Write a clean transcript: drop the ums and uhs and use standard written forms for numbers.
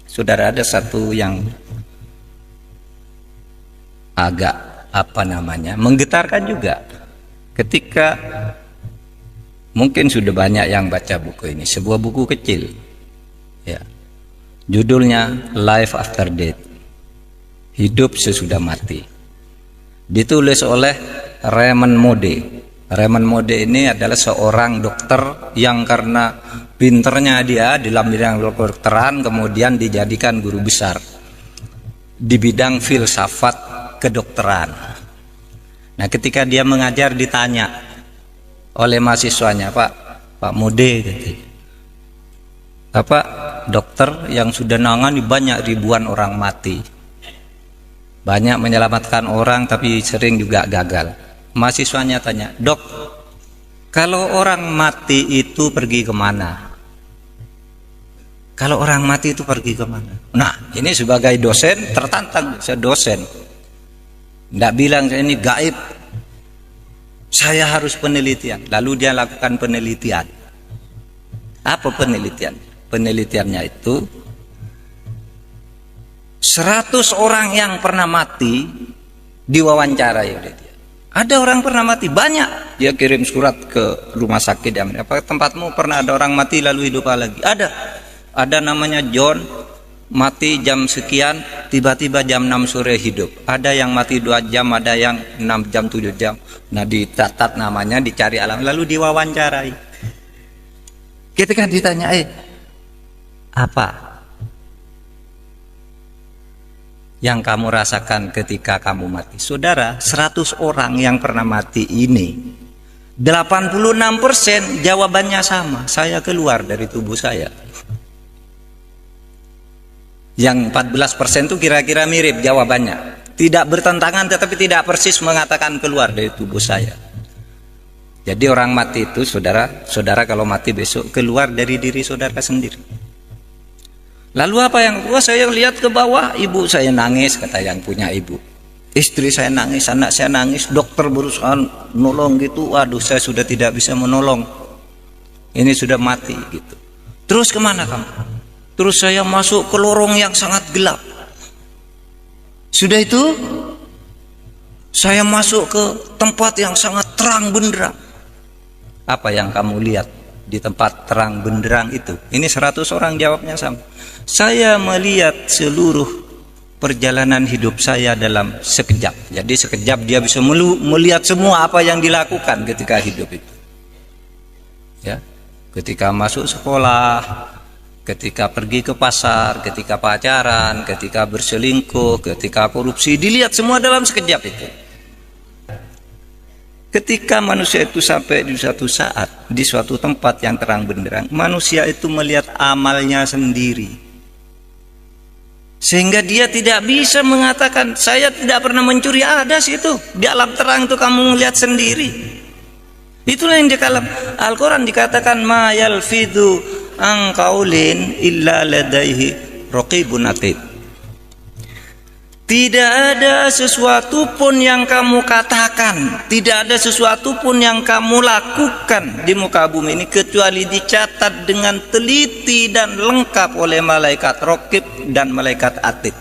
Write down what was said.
Saudara, ada satu yang agak menggetarkan juga. Ketika mungkin sudah banyak yang baca buku ini, sebuah buku kecil, ya, judulnya Life After Death, hidup sesudah mati, ditulis oleh Raymond Moody. Raymond Moody ini adalah seorang dokter yang karena pinternya dia dalam bidang kedokteran kemudian dijadikan guru besar di bidang filsafat kedokteran. Nah, ketika dia mengajar ditanya oleh mahasiswanya, Pak Moody, Bapak dokter yang sudah nangani banyak ribuan orang mati, banyak menyelamatkan orang tapi sering juga gagal. Mahasiswanya tanya, Dok, kalau orang mati itu pergi kemana? Kalau orang mati itu pergi kemana? Nah, ini sebagai dosen tertantang, saya dosen. Tidak bilang saya ini gaib, saya harus penelitian. Lalu dia lakukan penelitian. Apa penelitian? Penelitiannya itu 100 orang yang pernah mati diwawancarai oleh dia. Ada orang pernah mati banyak, dia kirim surat ke rumah sakit. Apa tempatmu pernah ada orang mati lalu hidup lagi? Ada namanya John, mati jam sekian, tiba-tiba jam 6 sore hidup. Ada yang mati 2 jam, ada yang 6 jam, 7 jam. Nah, dicatat namanya, dicari alam, lalu diwawancarai. Ketika ditanya, apa yang kamu rasakan ketika kamu mati? Saudara, 100 orang yang pernah mati ini 86% jawabannya sama, saya keluar dari tubuh saya. Yang 14% itu kira-kira mirip jawabannya, tidak bertentangan tetapi tidak persis mengatakan keluar dari tubuh saya. Jadi orang mati itu, saudara kalau mati besok keluar dari diri saudara sendiri. Lalu apa yang saya lihat ke bawah, ibu saya nangis, kata yang punya ibu. Istri saya nangis, anak saya nangis, dokter berusaha nolong gitu. Waduh, saya sudah tidak bisa menolong. Ini sudah mati gitu. Terus kemana kamu? Terus saya masuk ke lorong yang sangat gelap. Sudah itu saya masuk ke tempat yang sangat terang benderang. Apa yang kamu lihat di tempat terang benderang itu? Ini 100 orang jawabnya sama. Saya melihat seluruh perjalanan hidup saya dalam sekejap. Jadi sekejap dia bisa melihat semua apa yang dilakukan ketika hidup itu. Ya, ketika masuk sekolah, ketika pergi ke pasar, ketika pacaran, ketika berselingkuh, ketika korupsi, dilihat semua dalam sekejap itu. Ketika manusia itu sampai di suatu saat, di suatu tempat yang terang benderang, manusia itu melihat amalnya sendiri. Sehingga dia tidak bisa mengatakan, saya tidak pernah mencuri. Ada sih itu, di alam terang itu kamu melihat sendiri. Itulah yang di dalam Al-Quran dikatakan, ma yalfidhu an qaulin illa ladaihi raqibun atid. Tidak ada sesuatu pun yang kamu katakan, tidak ada sesuatu pun yang kamu lakukan di muka bumi ini kecuali dicatat dengan teliti dan lengkap oleh malaikat raqib dan malaikat atid.